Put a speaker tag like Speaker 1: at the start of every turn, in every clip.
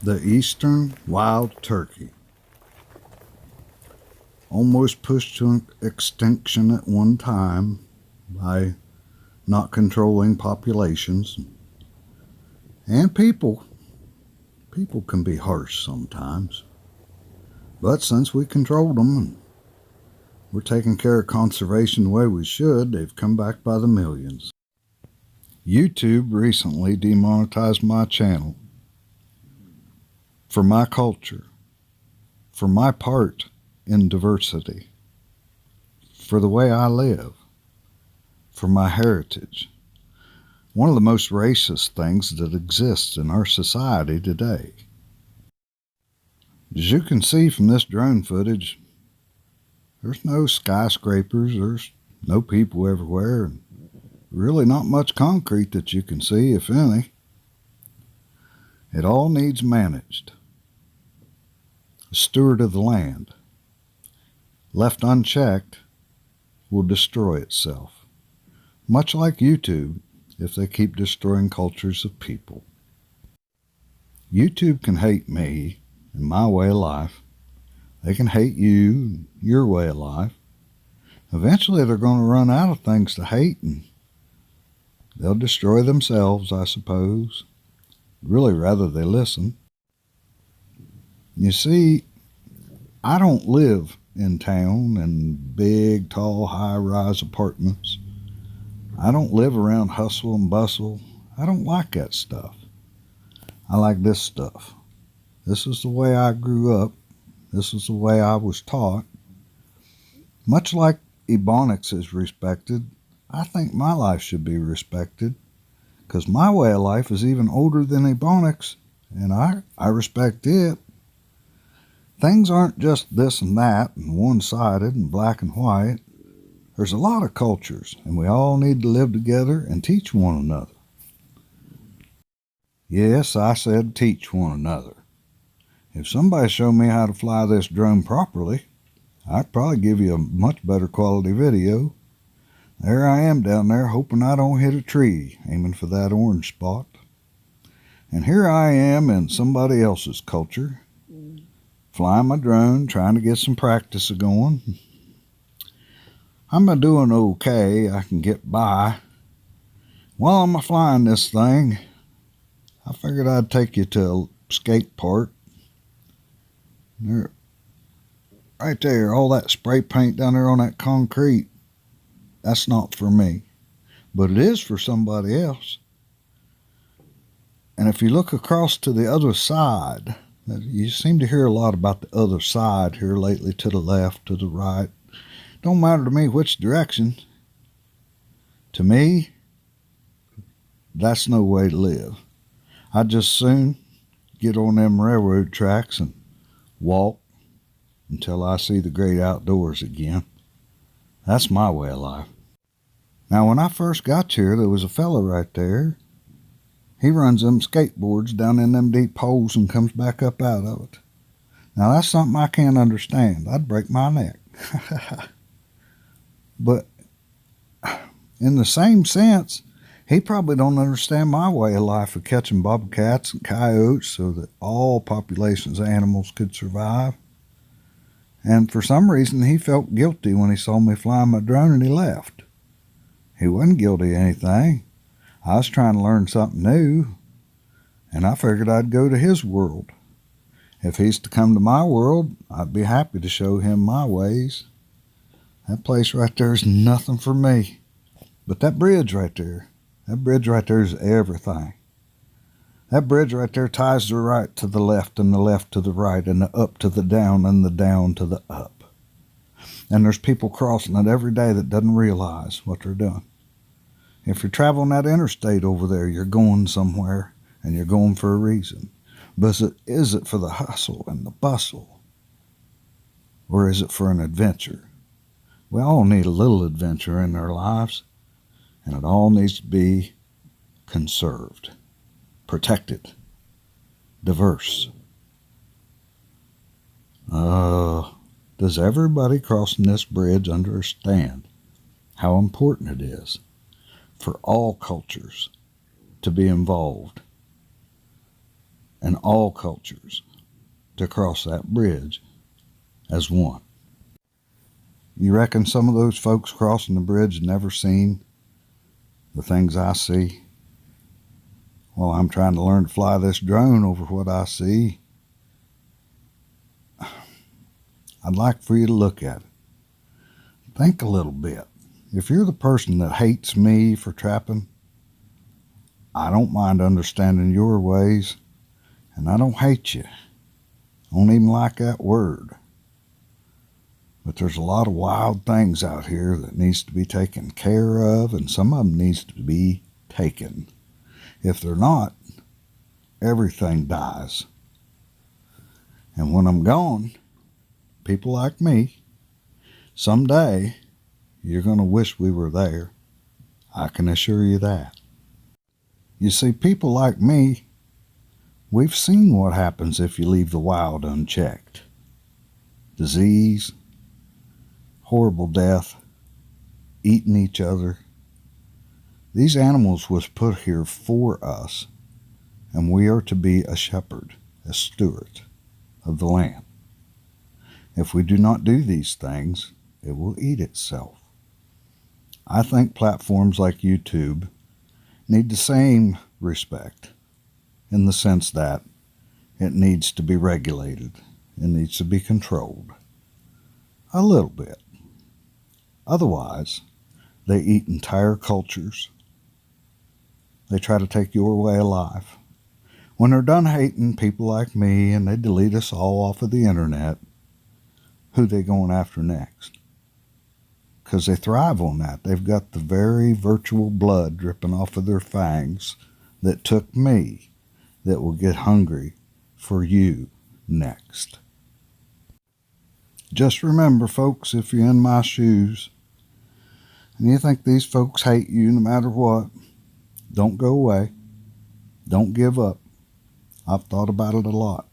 Speaker 1: The eastern wild turkey, almost pushed to extinction at one time by not controlling populations. And people can be harsh sometimes. But since we controlled them and we're taking care of conservation the way we should, they've come back by the millions. YouTube recently demonetized my channel for my culture, for my part in diversity, for the way I live, for my heritage. One of the most racist things that exists in our society today. As you can see from this drone footage, there's no skyscrapers, there's no people everywhere, and really not much concrete that you can see, if any. It all needs managed. A steward of the land, left unchecked, will destroy itself. Much like YouTube, if they keep destroying cultures of people. YouTube can hate me and my way of life. They can hate you and your way of life. Eventually they're going to run out of things to hate and they'll destroy themselves, I suppose. Really rather they listen. You see, I don't live in town in big, tall, high-rise apartments. I don't live around hustle and bustle. I don't like that stuff. I like this stuff. This is the way I grew up. This is the way I was taught. Much like Ebonics is respected, I think my life should be respected, because my way of life is even older than Ebonics, and I respect it. Things aren't just this and that and one-sided and black and white. There's a lot of cultures, and we all need to live together and teach one another. Yes, I said teach one another. If somebody showed me how to fly this drone properly, I'd probably give you a much better quality video. There I am down there hoping I don't hit a tree, aiming for that orange spot. And here I am in somebody else's culture, flying my drone, trying to get some practice going. I'm doing okay. I can get by. While I'm flying this thing, I figured I'd take you to a skate park. There, right there, all that spray paint down there on that concrete, that's not for me. But it is for somebody else. And if you look across to the other side, you seem to hear a lot about the other side here lately, to the left, to the right. Don't matter to me which direction. To me, that's no way to live. I'd just soon get on them railroad tracks and walk until I see the great outdoors again. That's my way of life. Now, when I first got here, there was a fella right there. He runs them skateboards down in them deep holes and comes back up out of it. Now, that's something I can't understand. I'd break my neck. But in the same sense, he probably don't understand my way of life of catching bobcats and coyotes so that all populations of animals could survive. And for some reason, he felt guilty when he saw me flying my drone and he left. He wasn't guilty of anything. I was trying to learn something new, and I figured I'd go to his world. If he's to come to my world, I'd be happy to show him my ways. That place right there is nothing for me. But that bridge right there is everything. That bridge right there ties the right to the left and the left to the right and the up to the down and the down to the up. And there's people crossing it every day that doesn't realize what they're doing. If you're traveling that interstate over there, you're going somewhere and you're going for a reason. But is it for the hustle and the bustle? Or is it for an adventure? We all need a little adventure in our lives, and it all needs to be conserved, protected, diverse. Does everybody crossing this bridge understand how important it is for all cultures to be involved and all cultures to cross that bridge as one. You reckon some of those folks crossing the bridge never seen the things I see? Well, I'm trying to learn to fly this drone over what I see. I'd like for you to look at it. Think a little bit. If you're the person that hates me for trapping, I don't mind understanding your ways, and I don't hate you. I don't even like that word. But there's a lot of wild things out here that needs to be taken care of, and some of them needs to be taken. If they're not, everything dies. And when I'm gone, people like me, someday you're going to wish we were there. I can assure you that. You see, people like me, we've seen what happens if you leave the wild unchecked. Disease, horrible death, eating each other. These animals was put here for us, and we are to be a shepherd, a steward of the land. If we do not do these things, it will eat itself. I think platforms like YouTube need the same respect, in the sense that it needs to be regulated, it needs to be controlled a little bit. Otherwise, they eat entire cultures. They try to take your way of life. When they're done hating people like me and they delete us all off of the internet, who they going after next? Because they thrive on that. They've got the very virtual blood dripping off of their fangs that took me, that will get hungry for you next. Just remember, folks, if you're in my shoes and you think these folks hate you no matter what, don't go away. Don't give up. I've thought about it a lot.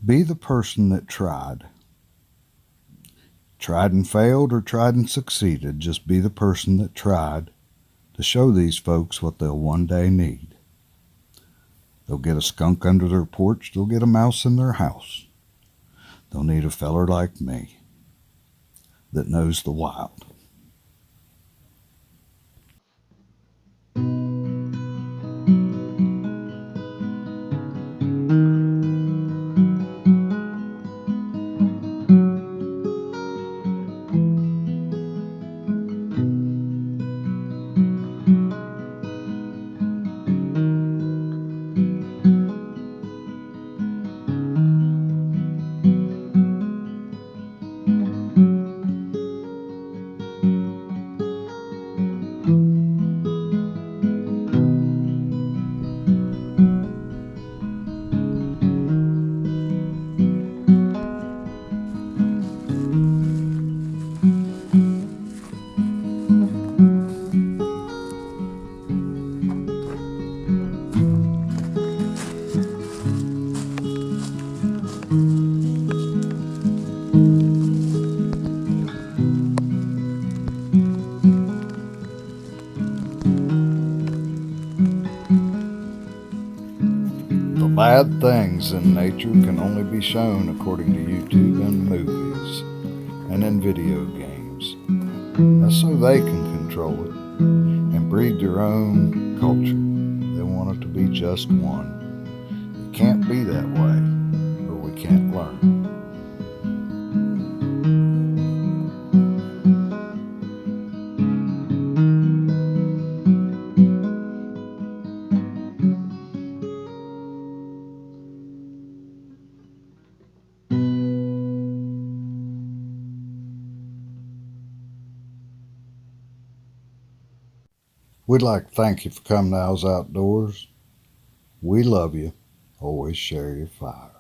Speaker 1: Be the person that tried. Tried and failed or tried and succeeded. Just be the person that tried to show these folks what they'll one day need. They'll get a skunk under their porch. They'll get a mouse in their house. They'll need a feller like me that knows the wild. Bad things in nature can only be shown according to YouTube and movies and in video games. That's so they can control it and breed their own culture. They want it to be just one. It can't be that way, or we can't learn. We'd like to thank you for coming to Owls Outdoors. We love you. Always share your fire.